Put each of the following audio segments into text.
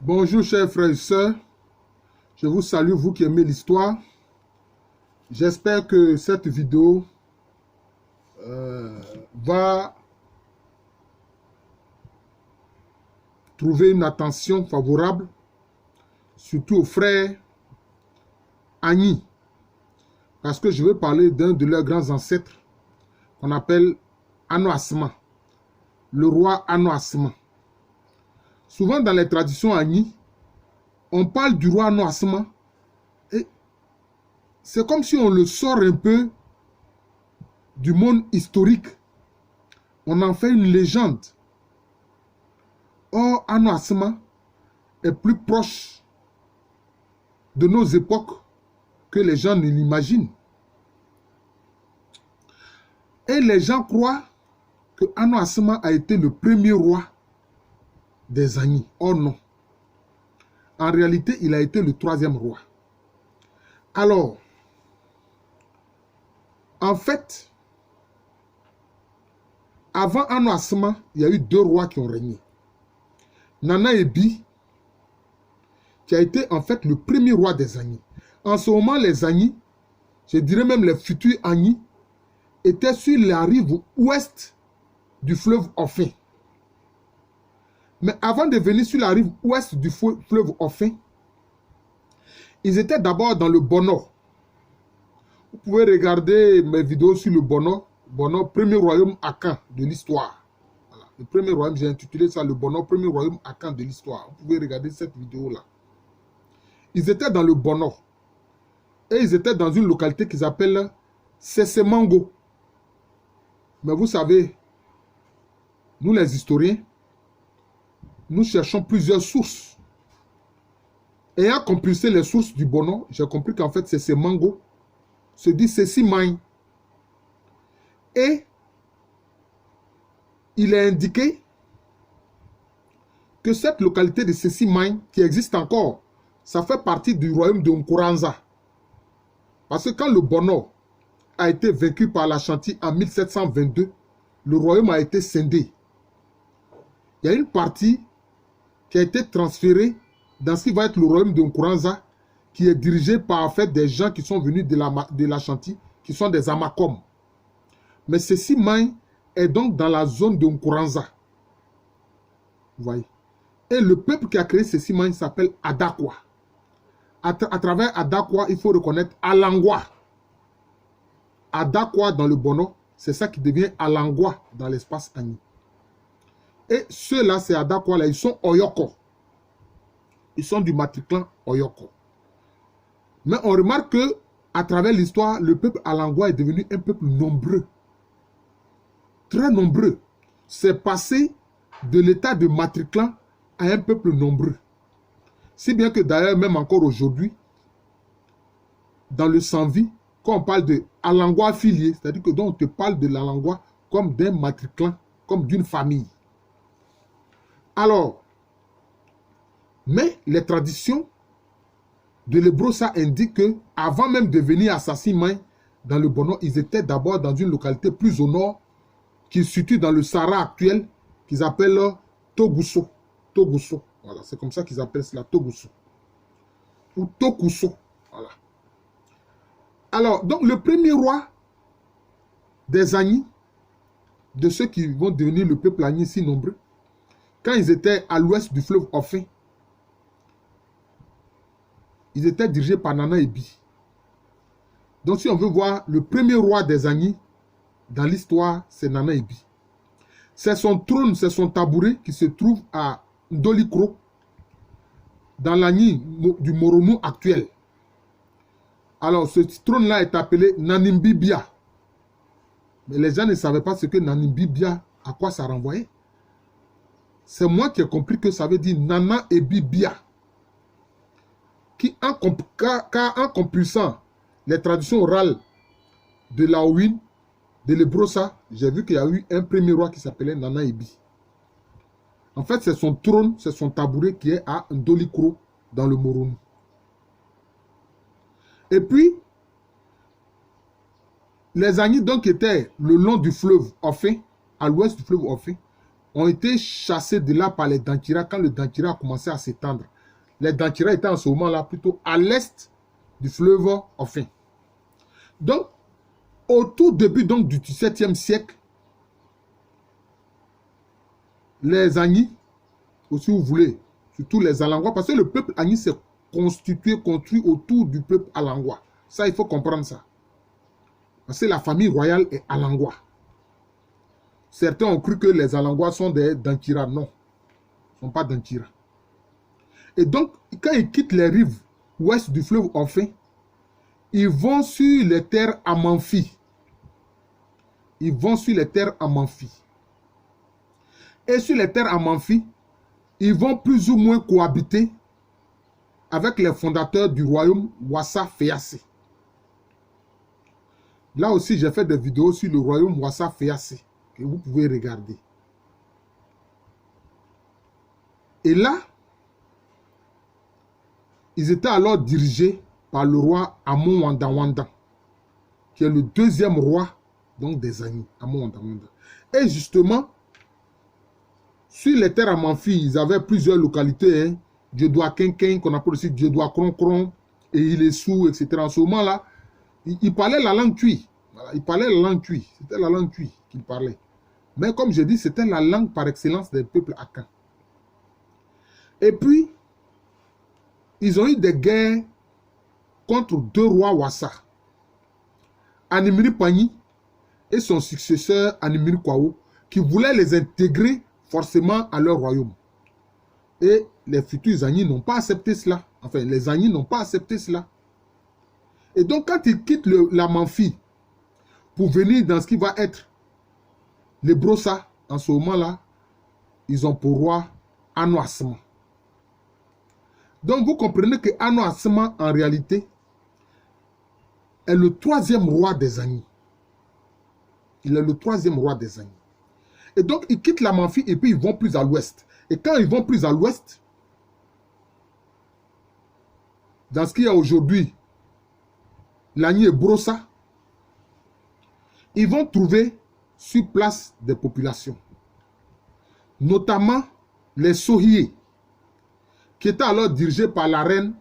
Bonjour chers frères et sœurs, je vous salue, vous qui aimez l'histoire. J'espère que cette vidéo va trouver une attention favorable, surtout aux frères Agni, parce que je veux parler d'un de leurs grands ancêtres qu'on appelle Ano Asman, le roi Ano Asman. Souvent dans les traditions Agni, on parle du roi Ano Asman et c'est comme si on le sort un peu du monde historique. On en fait une légende. Or, Ano Asman est plus proche de nos époques que les gens ne l'imaginent. Et les gens croient que Ano Asman a été le premier roi des Agni. Or non. En réalité, il a été le troisième roi. Alors, en fait, avant Ano Asman, il y a eu deux rois qui ont régné. Nana Ebi, qui a été en fait le premier roi des Agni. En ce moment, les Agni, je dirais même les futurs Agni, étaient sur la rive ouest du fleuve Ofin. Mais avant de venir sur la rive ouest du fleuve Ofin, ils étaient d'abord dans le Bono. Vous pouvez regarder mes vidéos sur le Bono. Bono, premier royaume Akan de l'histoire. Voilà. Le premier royaume, j'ai intitulé ça le Bono, premier royaume Akan de l'histoire. Vous pouvez regarder cette vidéo-là. Ils étaient dans le Bono. Et ils étaient dans une localité qu'ils appellent Sesemango. Mais vous savez, nous les historiens, nous cherchons plusieurs sources. Ayant compulsé les sources du Bono, j'ai compris qu'en fait, Sesemango se dit Sesimain. Et il est indiqué que cette localité de Sesimain, qui existe encore, ça fait partie du royaume de Nkuranza. Parce que quand le Bono a été vaincu par l'Ashanti en 1722, le royaume a été scindé. Il y a une partie qui a été transférée dans ce qui va être le royaume de Nkuranza, qui est dirigé par en fait des gens qui sont venus de l'Ashanti, qui sont des Amakom. Mais Sesimain est donc dans la zone de Nkuranza. Vous voyez. Et le peuple qui a créé Sesimain s'appelle Adakwa. À travers Adakwa, il faut reconnaître Alangwa. Adakwa dans le Bono, c'est ça qui devient Alangwa dans l'espace Agni. Et ceux-là, c'est Adakwa, là, ils sont Oyoko. Ils sont du matriclan Oyoko. Mais on remarque que à travers l'histoire, le peuple Alangwa est devenu un peuple nombreux. Très nombreux. C'est passé de l'état de matriclan à un peuple nombreux. Si bien que d'ailleurs, même encore aujourd'hui, dans le Sanvi, quand on parle de Alangwa affilié, c'est-à-dire que donc on te parle de l'Alangwa comme d'un matriclan, comme d'une famille. Alors, mais les traditions de l'Ebrosa indiquent que avant même de venir à Sesimain, dans le Bono, ils étaient d'abord dans une localité plus au nord, qui se situe dans le Sahara actuel, qu'ils appellent Togusso. Togusso. Voilà, c'est comme ça qu'ils appellent cela, Togusso. Ou Tokusso. Voilà. Alors, donc le premier roi des Agni, de ceux qui vont devenir le peuple Agni si nombreux, quand ils étaient à l'ouest du fleuve Ofin, ils étaient dirigés par Nana Ebi. Donc si on veut voir le premier roi des Agni, dans l'histoire, c'est Nana Ebi. C'est son trône, c'est son tabouret qui se trouve à Ndolikro, dans l'Agni du Moronou actuel. Alors, ce trône-là est appelé Nanimbibia. Mais les gens ne savaient pas ce que Nanimbibia, à quoi ça renvoyait. C'est moi qui ai compris que ça veut dire Nana Ebibia. Qui, en compulsant les traditions orales de l'Aouin, de l'Ebrosa, j'ai vu qu'il y a eu un premier roi qui s'appelait Nana Ebi. En fait, c'est son trône, c'est son tabouret qui est à Ndolikro, dans le Moronou. Et puis, les Agni donc qui étaient le long du fleuve Ofin, à l'ouest du fleuve Ofin, ont été chassés de là par les Dankira quand le Dankira a commencé à s'étendre. les Dankira étaient en ce moment-là plutôt à l'est du fleuve Ofen. Donc, au tout début donc, du XVIIe siècle, les Agnis, ou si vous voulez, surtout les Alangois, parce que le peuple Agnis s'est construit autour du peuple Alangois. Ça, il faut comprendre ça. Parce que la famille royale est Alangois. Certains ont cru que les Alangois sont des Dankira. Non, ils ne sont pas Dankira. Et donc, quand ils quittent les rives ouest du fleuve Ofen, ils vont sur les terres Amanfi. Ils vont sur les terres Amanfi. Et sur les terres Amanfi, ils vont plus ou moins cohabiter avec les fondateurs du royaume Wassa Féassé. Là aussi, j'ai fait des vidéos sur le royaume Wassa Féassé que vous pouvez regarder. Et là, ils étaient alors dirigés par le roi Amon Wandawanda, qui est le deuxième roi donc des Agnis, Amon Wandawanda. Et justement, sur les terres Amanfi, ils avaient plusieurs localités, hein, Dieudoi Quinquin, qu'on appelle aussi Dieudoi Croncron, et Ilessou, etc. En ce moment-là, ils parlaient la langue Tui. Voilà, ils parlaient la langue Tui. C'était la langue Tui qu'ils parlaient. Mais comme je dis, c'était la langue par excellence des peuples Akan. Et puis, ils ont eu des guerres contre deux rois Wassa, Animiri Pani et son successeur Animiri Kwao, qui voulaient les intégrer forcément à leur royaume. Et les futurs Agnis n'ont pas accepté cela. Enfin, les Agnis n'ont pas accepté cela. Et donc, quand ils quittent la Manfi pour venir dans ce qui va être les Brossa, en ce moment-là, ils ont pour roi Ano Asma. Donc, vous comprenez que Ano Asma, en réalité, est le troisième roi des Agnis. Il est le troisième roi des Agnis. Et donc, ils quittent la Manfi et puis ils vont plus à l'ouest. Et quand ils vont plus à l'ouest, dans ce qu'il y a aujourd'hui, Lagny et Brossa, ils vont trouver sur place des populations, notamment les Sohié, qui étaient alors dirigés par la reine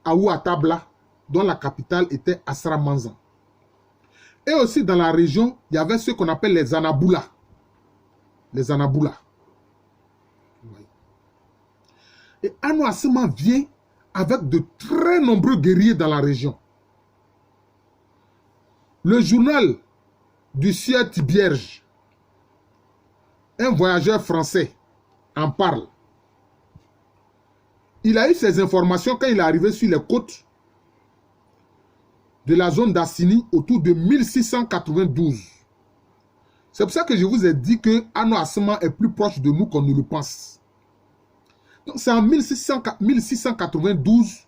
Aou Atabla, dont la capitale était Asra-Manzan. Et aussi dans la région, il y avait ceux qu'on appelle les Anaboula. Les Anaboula. Et Ano Asma vient avec de très nombreux guerriers dans la région. Le journal du sieur Thibierge, un voyageur français, en parle. Il a eu ces informations quand il est arrivé sur les côtes de la zone d'Assini autour de 1692. C'est pour ça que je vous ai dit que Ano Asma est plus proche de nous qu'on ne le pense. Donc c'est en 1692,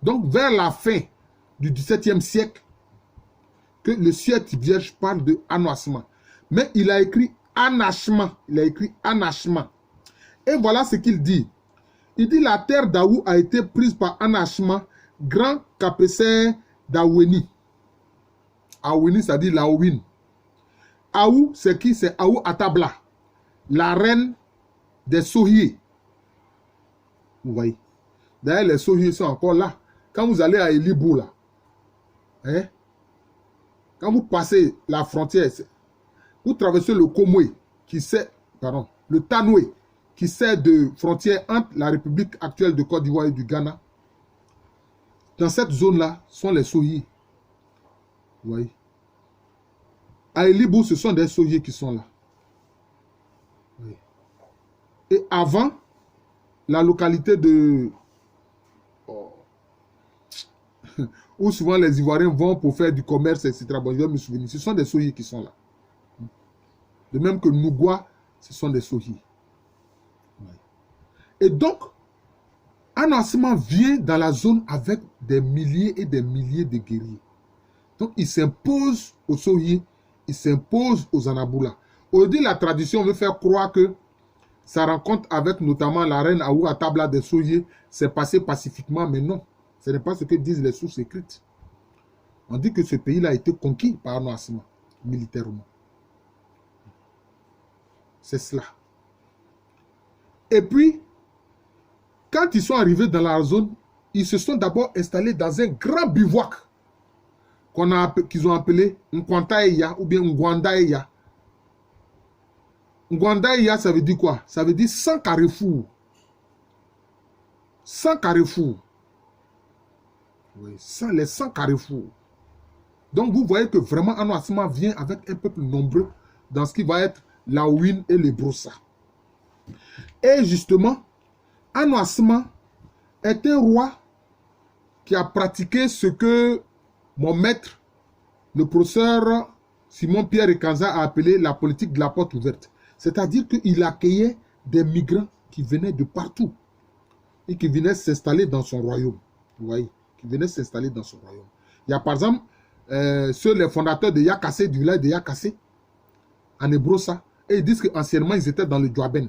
donc vers la fin du XVIIe siècle, que le sieur Thibierge parle de Ano Asma. Mais il a écrit Anachma. Il a écrit Anachma. Et voilà ce qu'il dit. Il dit la terre d'Aou a été prise par Anachma, grand capécère d'Aoueni. Aoueni, ça dit Laouine. Aou, c'est qui? C'est Aou Atabla, la reine des Sohié. Vous voyez? D'ailleurs, les Sohié sont encore là. Quand vous allez à Elibou, là, hein? Quand vous passez la frontière, vous traversez le Komoué, le Tanoué, qui sert de frontière entre la République actuelle de Côte d'Ivoire et du Ghana. Dans cette zone-là sont les Sohié. Vous voyez? À Elibou, ce sont des Sohié qui sont là. Oui. Et avant, la localité de... où souvent les Ivoiriens vont pour faire du commerce, etc. Bon, je vais me souvenir. Ce sont des Sohié qui sont là. De même que Nougoua, ce sont des Sohié. Et donc, Ano Asma vient dans la zone avec des milliers et des milliers de guerriers. Donc, il s'impose aux Sohié, il s'impose aux Anaboula. Aujourd'hui, la tradition veut faire croire que sa rencontre avec notamment la reine Aou Atabla des Sohié s'est passée pacifiquement, mais non. Ce n'est pas ce que disent les sources écrites. On dit que ce pays-là a été conquis par Ano Asma, militairement. C'est cela. Et puis, Quand ils sont arrivés dans la zone, ils se sont d'abord installés dans un grand bivouac qu'ils ont appelé Nkwantaeya ou bien Ngwandaeya. Ngwandaeya, ça veut dire quoi? Ça veut dire 100 carrefours. 100 carrefours. Oui, les 100 carrefours. Donc vous voyez que vraiment Anno Asma vient avec un peuple nombreux dans ce qui va être la Ouine et les Broussa. Et justement, Anno Asma est un roi qui a pratiqué ce que mon maître, le professeur Simon-Pierre Ekanza, a appelé la politique de la porte ouverte. C'est-à-dire qu'il accueillait des migrants qui venaient de partout et qui venaient s'installer dans son royaume. Vous voyez, qui venaient s'installer dans son royaume. Il y a par exemple les fondateurs de Yakassé, du village de Yakassé, en Ebrosa, et ils disent qu'anciennement ils étaient dans le Djouaben.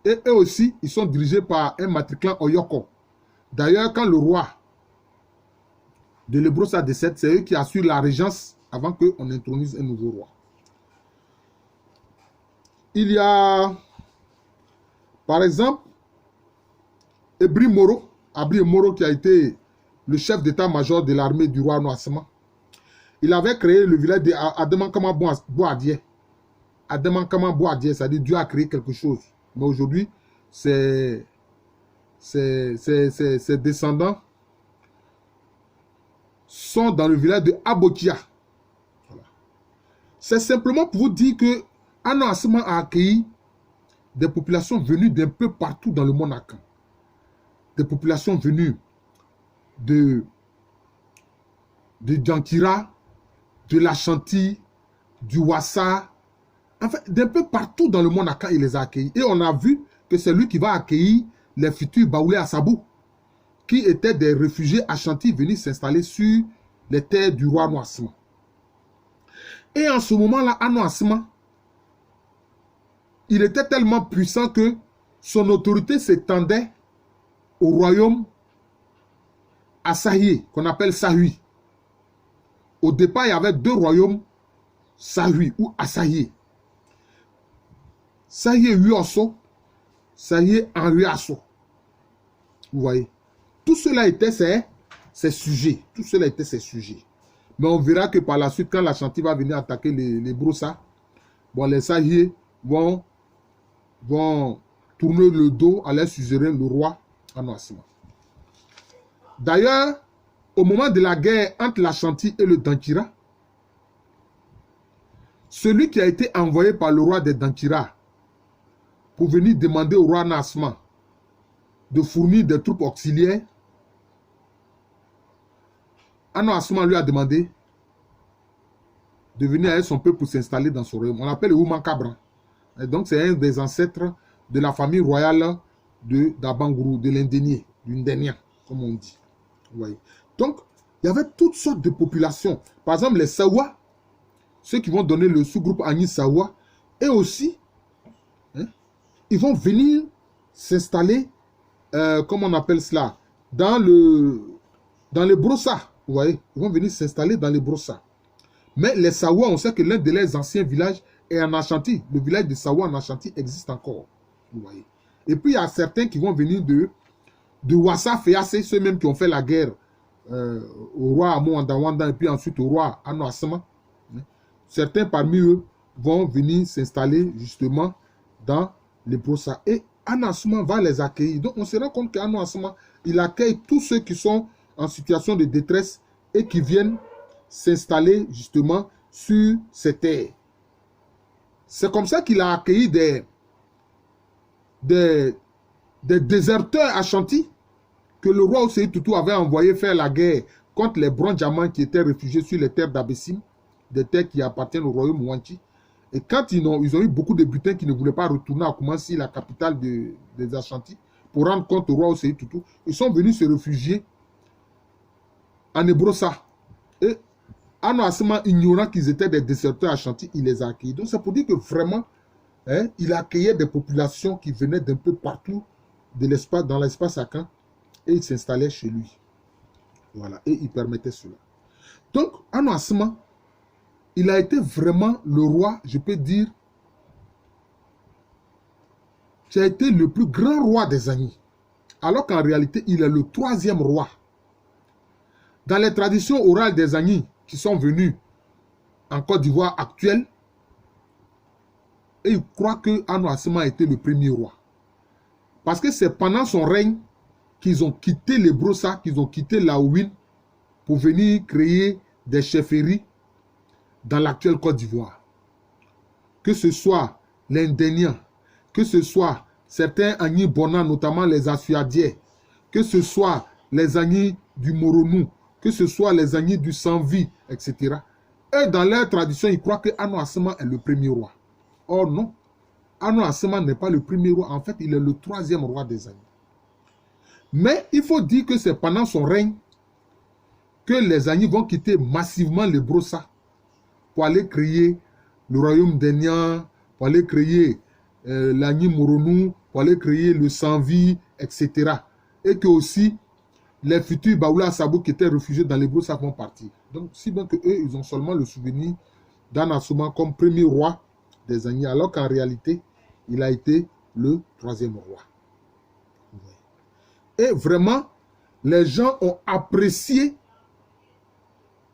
Et eux aussi, ils sont dirigés par un matriclant Oyoko. D'ailleurs, quand le roi de l'Ebrosa décède, c'est eux qui assurent la régence avant qu'on introduise un nouveau roi. Il y a, par exemple, Abri Moro qui a été le chef d'état-major de l'armée du roi Noasma. Il avait créé le village de Ademankama Boadier. Ademankama Boadier, c'est-à-dire Dieu a créé quelque chose. Mais aujourd'hui, ses descendants sont dans le village de Abotia. Voilà. C'est simplement pour vous dire que Anno Asma a accueilli des populations venues d'un peu partout dans le monde Akan. Des populations venues de Djankira, de l'Ashanti, du Wassa, enfin, d'un peu partout dans le monde Akan, il les a accueillis. Et on a vu que c'est lui qui va accueillir les futurs Baoulé Assabou, qui étaient des réfugiés Ashanti venus s'installer sur les terres du roi Noasma. Et en ce moment-là, Anno Asma, il était tellement puissant que son autorité s'étendait au royaume Assahié, qu'on appelle Sahui. Au départ, il y avait deux royaumes Sahui ou Assahié. Sahié Huosso, Sahié Henriasso. Vous voyez. Tout cela était ses sujets. Tout cela était ses sujets. Mais on verra que par la suite, quand l'Ashanti va venir attaquer les Broussa, bon, les Sahié vont tourner le dos à leur suzerain, le roi Anno Asma. D'ailleurs, au moment de la guerre entre l'Ashanti et le Dankira, celui qui a été envoyé par le roi des Dankira pour venir demander au roi Anno Asma de fournir des troupes auxiliaires, Anno Asma lui a demandé de venir avec son peuple pour s'installer dans son royaume. On l'appelle le Oumankabra. Et donc, c'est un des ancêtres de la famille royale d'Abangourou, de l'Indénié, du Ndénian, comme on dit. Vous voyez. Donc, il y avait toutes sortes de populations. Par exemple, les Sawa, ceux qui vont donner le sous-groupe Agni Sawa, et aussi, hein, ils vont venir s'installer, comment on appelle cela, dans les Broussa. Vous voyez, ils vont venir s'installer dans les Broussa. Mais les Sawa, on sait que l'un de leurs anciens villages est en Ashanti. Le village de Sawa en Ashanti existe encore. Vous voyez. Et puis, il y a certains qui vont venir de Wassa Féassé, ceux mêmes qui ont fait la guerre au roi Amo Andawanda et puis ensuite au roi Anno Asma. Certains parmi eux vont venir s'installer justement dans les Broussa. Et Anno Asma va les accueillir. Donc, on se rend compte qu'Anno Asma, il accueille tous ceux qui sont en situation de détresse et qui viennent s'installer justement sur ces terres. C'est comme ça qu'il a accueilli des déserteurs Ashanti que le roi Osei Tutu avait envoyé faire la guerre contre les Brandjamans qui étaient réfugiés sur les terres d'Abessim, des terres qui appartiennent au royaume Wanchi. Et quand ils ont eu beaucoup de butins qui ne voulaient pas retourner à Koumassi, la capitale des Ashanti, pour rendre compte au roi Osei Tutu, ils sont venus se réfugier en Ebrosa. Et Anno Asma, ignorant qu'ils étaient des déserteurs Ashanti, il les a accueillis. Donc c'est pour dire que vraiment, hein, il accueillait des populations qui venaient d'un peu partout dans l'espace Akan et ils s'installaient chez lui. Voilà, et il permettait cela. Donc, Anno Asma, il a été vraiment le roi, je peux dire, qui a été le plus grand roi des Agnis. alors qu'en réalité, il est le troisième roi. Dans les traditions orales des Agni qui sont venus en Côte d'Ivoire actuelle, et ils croient que Ano Asima a été le premier roi. Parce que c'est pendant son règne qu'ils ont quitté les Brossa, qu'ils ont quitté Laouine pour venir créer des chefferies dans l'actuelle Côte d'Ivoire. Que ce soit l'Indénian, que ce soit certains Agni Bona, notamment les Assuadiais, que ce soit les Agni du Moronou, que ce soit les Agni du Sanvi, etc. Eux, dans leur tradition, ils croient que Ano Asima est le premier roi. Or non, Ano Asima n'est pas le premier roi. En fait, il est le troisième roi des Agni. Mais il faut dire que c'est pendant son règne que les Agni vont quitter massivement les Brossa pour aller créer le royaume d'Enyan, pour aller créer l'Agni Moronou, pour aller créer le Sanvi, etc. Et que aussi les futurs Baoula Sabo qui étaient réfugiés dans les Brossa vont partir. Donc, si bien que eux, ils ont seulement le souvenir d'Ano Asima comme premier roi des Agni, alors qu'en réalité, il a été le troisième roi. Et vraiment, les gens ont apprécié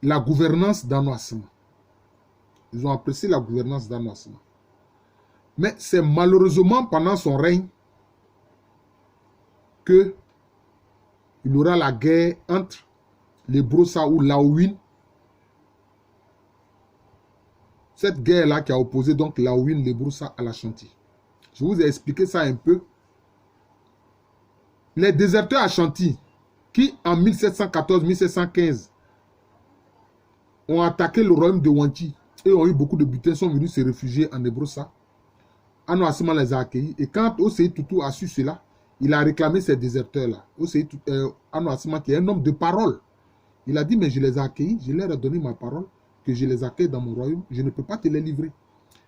la gouvernance d'Ano Asima. Ils ont apprécié la gouvernance d'Ano Asima. Mais c'est malheureusement pendant son règne que il y aura la guerre entre les Brossa ou Laouine. Cette guerre-là qui a opposé donc Laouine, les Brossa à l'Ashanti. Je vous ai expliqué ça un peu. Les déserteurs Ashanti qui en 1714-1715 ont attaqué le royaume de Wanti et ont eu beaucoup de butins, sont venus se réfugier en Brossa. Ano Asima les a accueillis. Et quand Osei Tutu a su cela, il a réclamé ces déserteurs-là. Ano Asima, qui est un homme de parole, il a dit, mais je les ai accueillis, je leur ai donné ma parole, que je les accueille dans mon royaume, je ne peux pas te les livrer.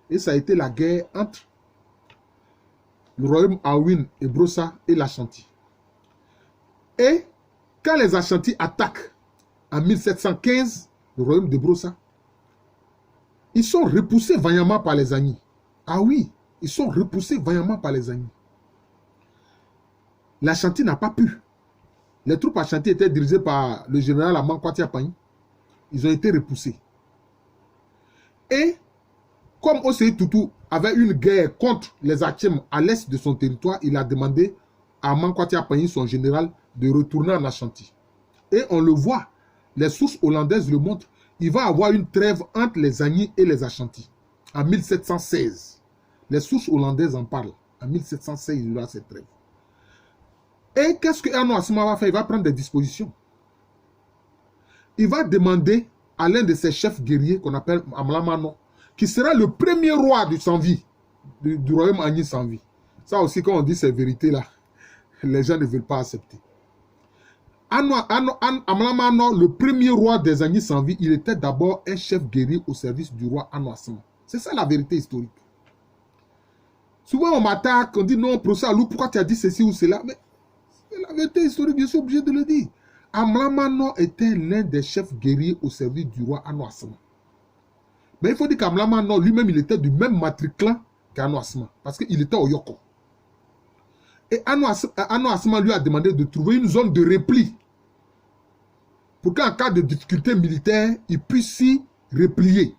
Et ça a été la guerre entre le royaume Aouin et Brossa et l'Ashanti. Et quand les Ashanti attaquent en 1715 le royaume de Brossa, ils sont repoussés vaillamment par les Agni. Ah oui, ils sont repoussés vaillamment par les Agni. L'Ashanti n'a pas pu. Les troupes Ashanti étaient dirigées par le général Amankwa Tiapanyi. Ils ont été repoussés. Et comme Osei Tutu avait une guerre contre les Achem à l'est de son territoire, il a demandé à Amankwa Tiapanyi, son général, de retourner en Ashanti. Et on le voit, les sources hollandaises le montrent, il va y avoir une trêve entre les Agni et les Ashanti en 1716. Les sources hollandaises en parlent. En 1716, il y aura cette trêve. Et qu'est-ce que Ano Asima va faire? Il va prendre des dispositions. Il va demander à l'un de ses chefs guerriers, qu'on appelle Amlamano, qui sera le premier roi du Sanvi, du royaume Agni Sanvi. Ça aussi, quand on dit ces vérités-là, les gens ne veulent pas accepter. Amlamano, le premier roi des Agni Sanvi, il était d'abord un chef guerrier au service du roi Ano Asima. C'est ça la vérité historique. Souvent on m'attaque, on dit non, professeur Alou, pourquoi tu as dit ceci ou cela? Mais la vérité historique, je suis obligé de le dire. Amlamano était l'un des chefs guerriers au service du roi Ano Asima. Mais il faut dire qu'Amlamano lui-même, il était du même matriclan qu'Ano Asima, parce qu'il était au Yoko. Et Ano Asima lui a demandé de trouver une zone de repli pour qu'en cas de difficulté militaire, il puisse s'y replier.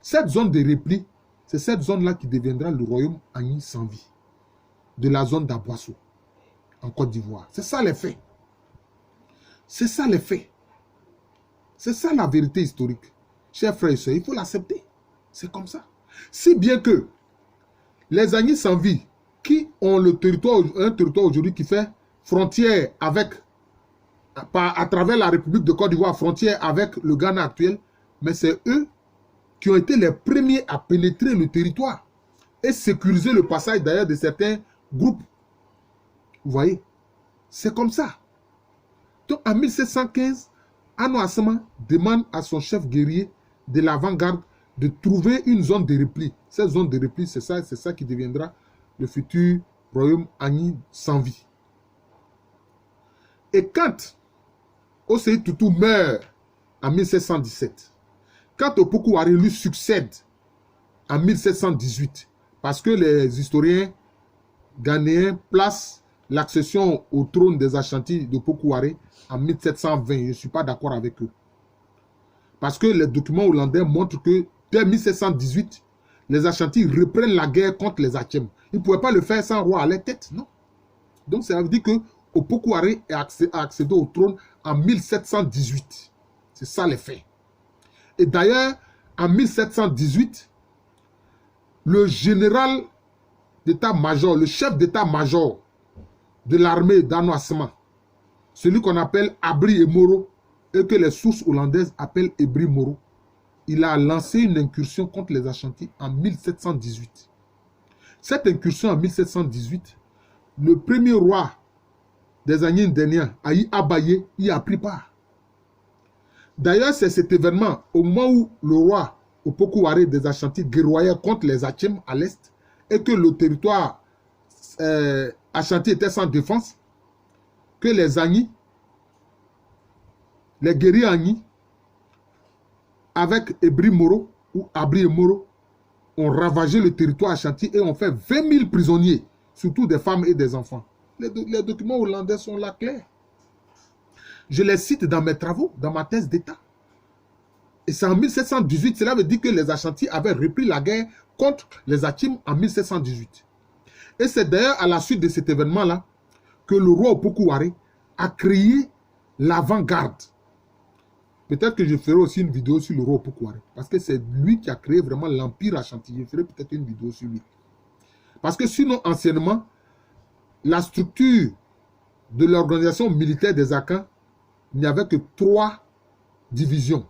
Cette zone de repli, c'est cette zone-là qui deviendra le royaume Agni Sanvi, de la zone d'Aboasso, en Côte d'Ivoire. C'est ça les faits. C'est ça les faits. C'est ça la vérité historique. Chers frères et sœurs, il faut l'accepter. C'est comme ça. Si bien que les Agni Sanvi, qui ont un territoire aujourd'hui qui fait frontière avec, à travers la République de Côte d'Ivoire, frontière avec le Ghana actuel, mais c'est eux qui ont été les premiers à pénétrer le territoire et sécuriser le passage d'ailleurs de certains groupes. Vous voyez, c'est comme ça. Donc en 1715, Ano Asima demande à son chef guerrier de l'avant-garde de trouver une zone de repli. Cette zone de repli, c'est ça qui deviendra le futur royaume Agni Sanvi. Et quand Osei Tutu meurt en 1717, quand Opoku Wari lui succède en 1718, parce que les historiens ghanéens placent l'accession au trône des Ashanti de Pokou-Waré en 1720. Je ne suis pas d'accord avec eux. Parce que les documents hollandais montrent que dès 1718, les Ashanti reprennent la guerre contre les Achem. Ils ne pouvaient pas le faire sans roi à leur tête, non. Donc ça veut dire que Opoku-Waré a accédé au trône en 1718. C'est ça les faits. Et d'ailleurs, en 1718, le général d'état-major, le chef d'état-major de l'armée d'Ano Asma, celui qu'on appelle Abri Moro, et que les sources hollandaises appellent Ebri Moro, il a lancé une incursion contre les Ashanti en 1718. Cette incursion en 1718, le premier roi des Agni Ndéniens, Aïe Abaye, y a pris part. D'ailleurs, c'est cet événement, au moment où le roi Opoku-Waré des Ashanti guerroyait contre les Achem à l'est, et que le territoire Ashanti était sans défense, que les Agni, les guerriers Agni, avec Ebri Moro ou Abri Moro, ont ravagé le territoire Ashanti et ont fait 20 000 prisonniers, surtout des femmes et des enfants. Les documents hollandais sont là clairs. Je les cite dans mes travaux, dans ma thèse d'État. Et c'est en 1718, cela veut dire que les Ashanti avaient repris la guerre contre les Achim en 1718. Et c'est d'ailleurs à la suite de cet événement-là que le roi Opoku-Waré a créé l'avant-garde. Peut-être que je ferai aussi une vidéo sur le roi Opoku-Waré, parce que c'est lui qui a créé vraiment l'empire Ashanti. Je ferai peut-être une vidéo sur lui. Parce que sinon, anciennement, la structure de l'organisation militaire des Akans, il n'y avait que 3 divisions.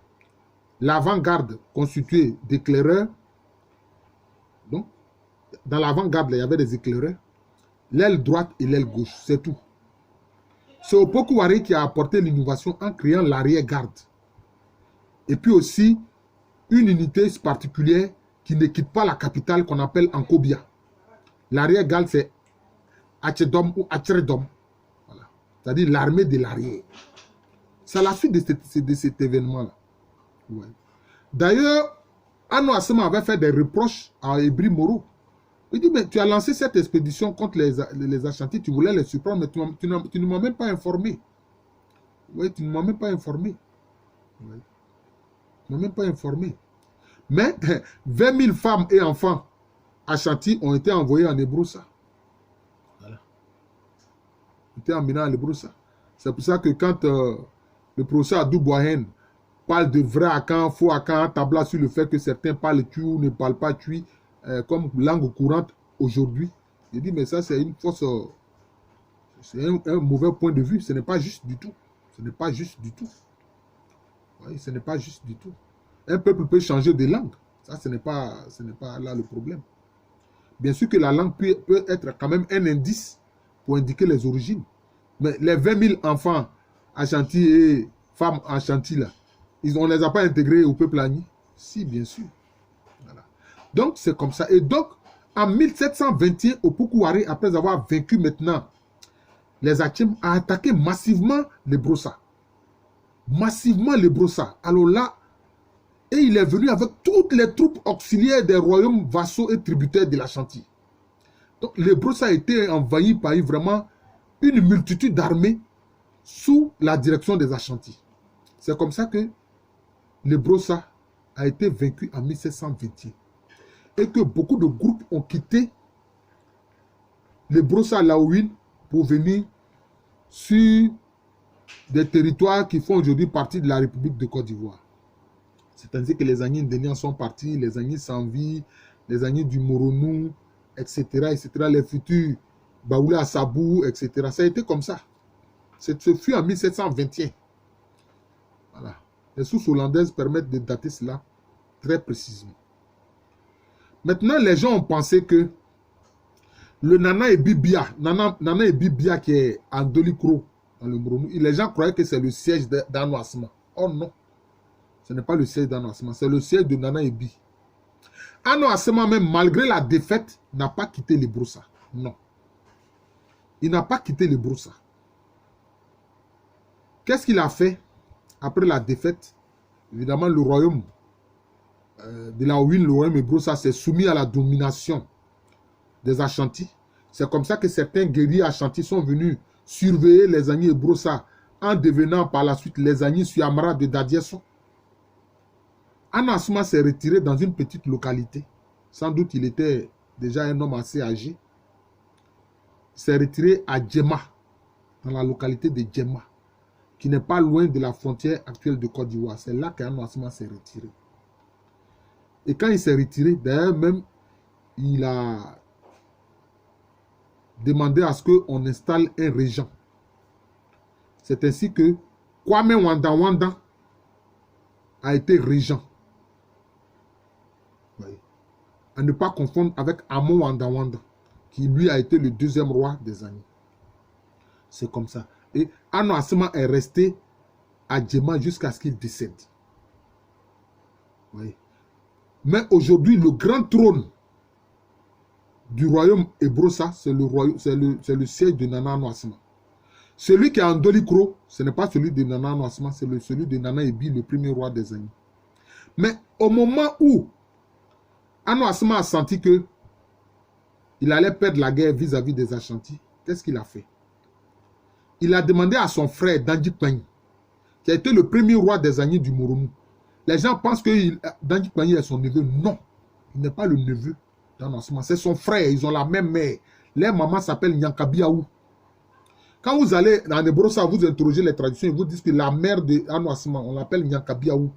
L'avant-garde constituée d'éclaireurs. Donc, dans l'avant-garde, il y avait des éclaireurs. L'aile droite et l'aile gauche, c'est tout. C'est Opoku-Waré qui a apporté l'innovation en créant l'arrière-garde. Et puis aussi, une unité particulière qui ne quitte pas la capitale qu'on appelle Ankobia. L'arrière-garde, c'est Achedom ou Achredom. Voilà. C'est-à-dire l'armée de l'arrière. C'est à la suite de cet événement-là. Ouais. D'ailleurs, Ano Asma avait fait des reproches à Ebri Moro. Il dit, mais tu as lancé cette expédition contre les Ashanti, tu voulais les surprendre, mais tu ne m'as même pas informé. Oui, tu ne m'as même pas informé. Oui. Tu ne m'as même pas informé. Mais 20 000 femmes et enfants Ashanti ont été envoyés en Ebroussa. Voilà. Ils étaient emmenés en Ebroussa. C'est pour ça que quand le professeur Adou Boahen parle de vrai Akan, faux Akan, tabla sur le fait que certains parlent tu ou ne parlent pas tu, comme langue courante aujourd'hui, il dit mais ça c'est une fausse, c'est un mauvais point de vue, ce n'est pas juste du tout. Ce n'est pas juste du tout. Oui, ce n'est pas juste du tout. Un peuple peut changer de langue. Ça, ce n'est pas là le problème. Bien sûr que la langue peut être quand même un indice pour indiquer les origines. Mais les 20 000 enfants Ashanti et femmes Ashanti, là, on ne les a pas intégrés au peuple Agni? Si, bien sûr. Voilà. Donc, c'est comme ça. Et donc, en 1721, Opoku-Waré, après avoir vaincu maintenant les Achem, a attaqué massivement les Brossa. Massivement les Brossa. Alors là, et il est venu avec toutes les troupes auxiliaires des royaumes vassaux et tributaires de l'Ashanti. Donc, les Brossa a été envahis par vraiment une multitude d'armées sous la direction des Ashanti. C'est comme ça que le Brossa a été vaincu en 1721. Et que beaucoup de groupes ont quitté le Brossa Laouine pour venir sur des territoires qui font aujourd'hui partie de la République de Côte d'Ivoire. C'est-à-dire que les Agni Ndéniens sont partis, les Agni Sanvi, les Agni du Moronou, etc., etc., les futurs Baoulé Assabou, etc. Ça a été comme ça. Ce fut en 1721. Voilà. Les sources hollandaises permettent de dater cela très précisément. Maintenant, les gens ont pensé que le Nana Ebibia, Nana Ebibia qui est en Dolikro, dans le Moronou, les gens croyaient que c'est le siège d'Ano Asma. Oh non, ce n'est pas le siège d'Ano Asma, c'est le siège de Nana Ebi. Ano Asma, même malgré la défaite, n'a pas quitté les Broussa. Non. Il n'a pas quitté les Broussa. Qu'est-ce qu'il a fait après la défaite? Évidemment, le royaume de la Ouine, le royaume de Broussa s'est soumis à la domination des Ashanti. C'est comme ça que certains guerriers Ashanti sont venus surveiller les Agni et Brossa en devenant par la suite les Agni Suyamara de Dadieso. Ano Asuma s'est retiré dans une petite localité. Sans doute il était déjà un homme assez âgé. Il s'est retiré à Djema, dans la localité de Djema, qui n'est pas loin de la frontière actuelle de Côte d'Ivoire. C'est là qu'Ano Asuma s'est retiré. Et quand il s'est retiré, d'ailleurs même, il a demandé à ce qu'on installe un régent. C'est ainsi que Kwame Wanda Wanda a été régent. Oui. À ne pas confondre avec Amon Wanda Wanda, qui lui a été le deuxième roi des Agni. C'est comme ça. Et Ano Asuma est resté à Djema jusqu'à ce qu'il décède. Oui. Mais aujourd'hui, le grand trône du royaume Ebrossa, c'est le siège de Nana Ano Asuma. Celui qui est en Dolikro, ce n'est pas celui de Nana Ano Asuma, c'est celui de Nana Ebi, le premier roi des Agni. Mais au moment où Ano Asuma a senti que il allait perdre la guerre vis-à-vis des Ashanti, qu'est-ce qu'il a fait? Il a demandé à son frère Danji Kpanyi, qui a été le premier roi des Agni du Moronou. Les gens pensent que Danji Kpanyi est son neveu. Non, il n'est pas le neveu d'Ano Asuma. C'est son frère, ils ont la même mère. Leur maman s'appelle Nyankabiaou. Quand vous allez dans les Brossa, vous interrogez les traditions, ils vous disent que la mère d'Ano Asuma, on l'appelle Nyankabiaou.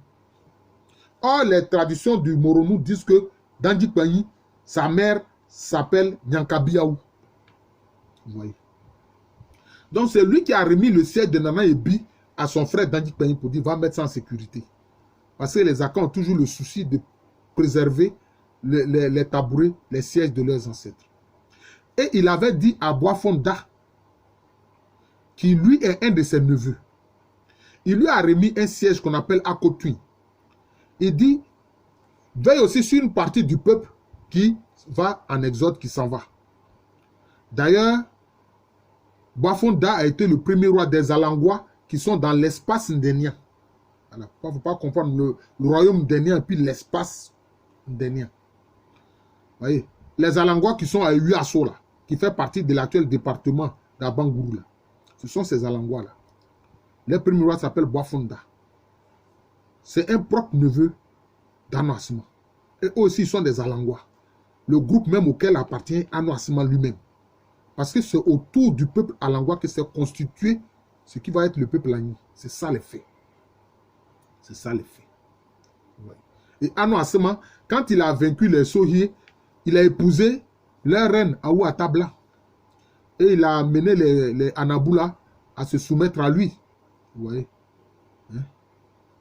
Or, les traditions du Moronou disent que Danji Kpanyi, sa mère s'appelle Nyankabiaou. Vous voyez. Donc, c'est lui qui a remis le siège de Nana Ebi à son frère Danji Kpanyi pour dire va mettre ça en sécurité. Parce que les Akans ont toujours le souci de préserver les tabourets, les sièges de leurs ancêtres. Et il avait dit à Boafonda, qui lui est un de ses neveux, il lui a remis un siège qu'on appelle Akotui. Il dit, veille aussi sur une partie du peuple qui va en exode, qui s'en va. D'ailleurs, Boafonda a été le premier roi des Alangwa qui sont dans l'espace ndénien. Il ne faut pas comprendre le royaume ndénien et puis l'espace ndénien. Vous voyez, les Alangwa qui sont à Uasso, là, qui fait partie de l'actuel département d'Abangourou, là. Ce sont ces Alangwa là. Le premier roi s'appelle Boafonda. C'est un propre neveu d'Ano Asuma. Et eux aussi, ils sont des Alangwa. Le groupe même auquel appartient Ano Asuma lui-même. Parce que c'est autour du peuple Alangwa que s'est constitué ce qui va être le peuple Agni. C'est ça les faits. C'est ça les faits. Ouais. Et Ano Asuma, quand il a vaincu les Sohié, il a épousé leur reine Aouatabla. Et il a amené les Anaboula à se soumettre à lui. Vous voyez, hein?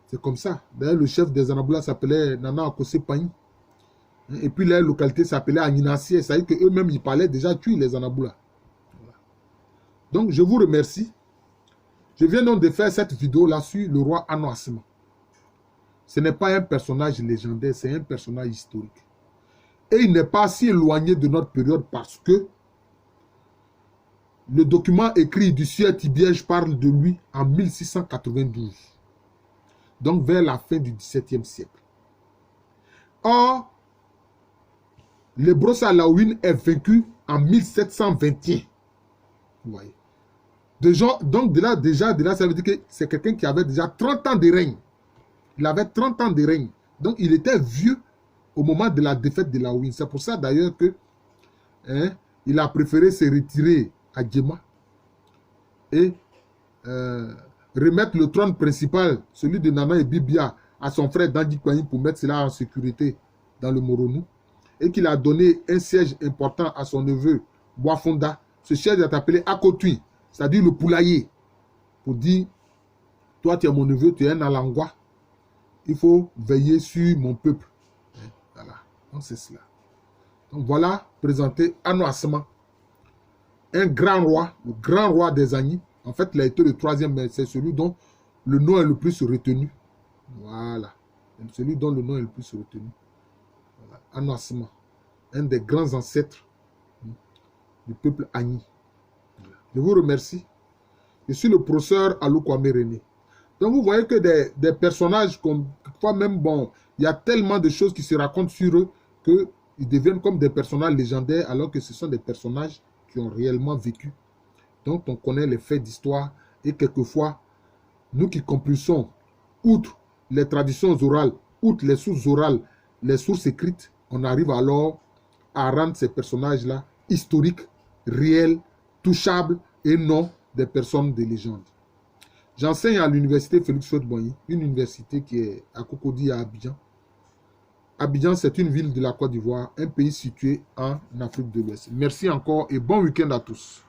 C'est comme ça. D'ailleurs, le chef des Anaboula s'appelait Nana Akose Panyi. Et puis leur localité s'appelait Agninassié. Ça veut dire qu'eux-mêmes, ils parlaient déjà tuer les Anaboula. Voilà. Donc, je vous remercie. Je viens donc de faire cette vidéo-là sur le roi Ano Asuma. Ce n'est pas un personnage légendaire, c'est un personnage historique. Et il n'est pas si éloigné de notre période parce que le document écrit du Sieur Tibiège parle de lui en 1692. Donc vers la fin du XVIIe siècle. Or, le Brossa Laouine est vaincu en 1721. Vous voyez. Donc de là, ça veut dire que c'est quelqu'un qui avait déjà 30 ans de règne. Il avait 30 ans de règne. Donc il était vieux au moment de la défaite de Laouine. C'est pour ça d'ailleurs que il a préféré se retirer à Djema et remettre le trône principal, celui de Nana et Bibia, à son frère Danji Kpanyi pour mettre cela en sécurité dans le Moronou, et qu'il a donné un siège important à son neveu Boafonda. Ce siège est appelé Akotui, c'est-à-dire le poulailler, pour dire, toi tu es mon neveu, tu es un Alangwa, il faut veiller sur mon peuple. Voilà, donc c'est cela. Donc voilà, présenté Ano Asuma, un grand roi, le grand roi des Agni. En fait, il a été le troisième, mais c'est celui dont le nom est le plus retenu. Voilà. Celui dont le nom est le plus retenu. Voilà. Ano Asuma, un des grands ancêtres du peuple Agni. Voilà. Je vous remercie. Je suis le professeur Alou Kwame René. Donc vous voyez que des personnages, comme parfois même, bon, il y a tellement de choses qui se racontent sur eux qu'ils deviennent comme des personnages légendaires alors que ce sont des personnages qui ont réellement vécu, dont on connaît les faits d'histoire, et quelquefois, nous qui compulsons, outre les traditions orales, outre les sources orales, les sources écrites, on arrive alors à rendre ces personnages-là historiques, réels, touchables et non des personnes de légende. J'enseigne à l'université Félix Houphouët-Boigny, une université qui est à Cocody à Abidjan. Abidjan, c'est une ville de la Côte d'Ivoire, un pays situé en Afrique de l'Ouest. Merci encore et bon week-end à tous.